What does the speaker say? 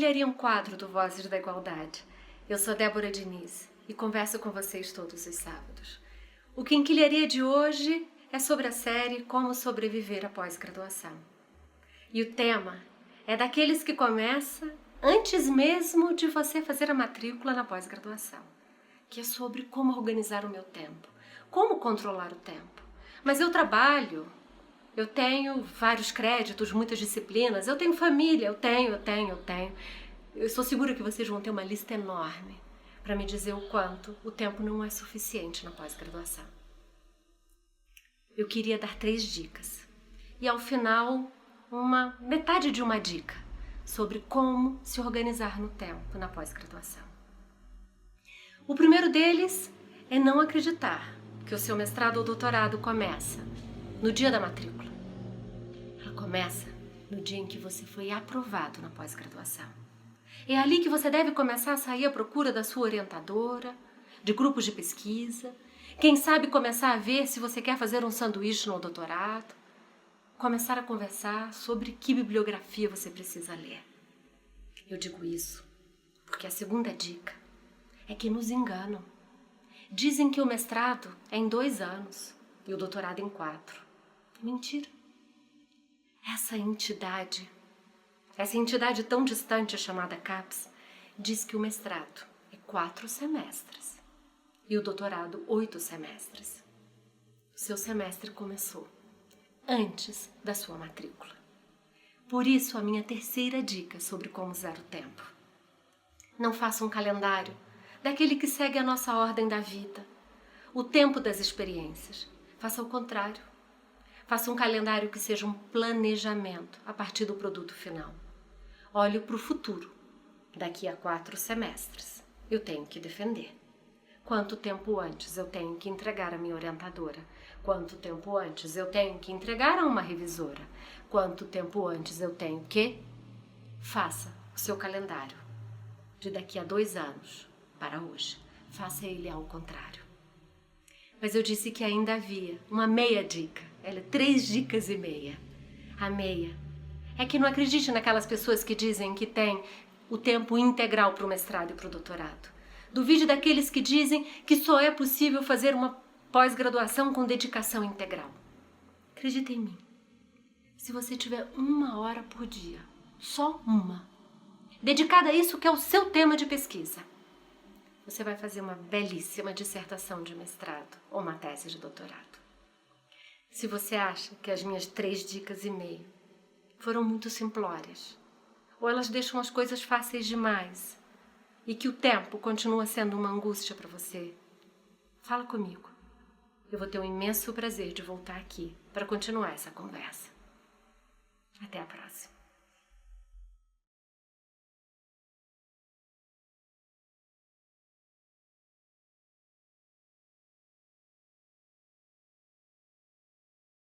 Quinquilharia um quadro do Vozes da Igualdade. Eu sou Débora Diniz e converso com vocês todos os sábados. O Quinquilharia de hoje é sobre a série Como Sobreviver à Pós-Graduação. E o tema é daqueles que começa antes mesmo de você fazer a matrícula na pós-graduação, que é sobre como organizar o meu tempo, como controlar o tempo. Mas eu trabalho, eu tenho vários créditos, muitas disciplinas, eu tenho família, eu tenho. Eu estou segura que vocês vão ter uma lista enorme para me dizer o quanto o tempo não é suficiente na pós-graduação. Eu queria dar 3 dicas e ao final metade de uma dica sobre como se organizar no tempo na pós-graduação. O primeiro deles é não acreditar que o seu mestrado ou doutorado começa no dia da matrícula. Ela começa no dia em que você foi aprovado na pós-graduação. É ali que você deve começar a sair à procura da sua orientadora, de grupos de pesquisa, quem sabe começar a ver se você quer fazer um sanduíche no doutorado, começar a conversar sobre que bibliografia você precisa ler. Eu digo isso porque a segunda dica é que nos enganam. Dizem que o mestrado é em 2 anos e o doutorado em 4. Mentira. Essa entidade tão distante chamada CAPES, diz que o mestrado é 4 semestres e o doutorado 8 semestres. O seu semestre começou antes da sua matrícula. Por isso, a minha terceira dica sobre como usar o tempo. Não faça um calendário daquele que segue a nossa ordem da vida, o tempo das experiências. Faça o contrário. Faça um calendário que seja um planejamento a partir do produto final. Olhe para o futuro. Daqui a 4 semestres, eu tenho que defender. Quanto tempo antes eu tenho que entregar a minha orientadora? Quanto tempo antes eu tenho que entregar a uma revisora? Quanto tempo antes eu tenho que? Faça o seu calendário de daqui a 2 anos para hoje. Faça ele ao contrário. Mas eu disse que ainda havia uma meia dica. Ela é 3 dicas e meia. A meia é que não acredite naquelas pessoas que dizem que tem o tempo integral para o mestrado e para o doutorado. Duvide daqueles que dizem que só é possível fazer uma pós-graduação com dedicação integral. Acredita em mim. Se você tiver 1 hora por dia, só uma, dedicada a isso que é o seu tema de pesquisa, você vai fazer uma belíssima dissertação de mestrado ou uma tese de doutorado. Se você acha que as minhas 3 dicas e meia foram muito simplórias, ou elas deixam as coisas fáceis demais, e que o tempo continua sendo uma angústia para você, fala comigo. Eu vou ter um imenso prazer de voltar aqui para continuar essa conversa. Até a próxima.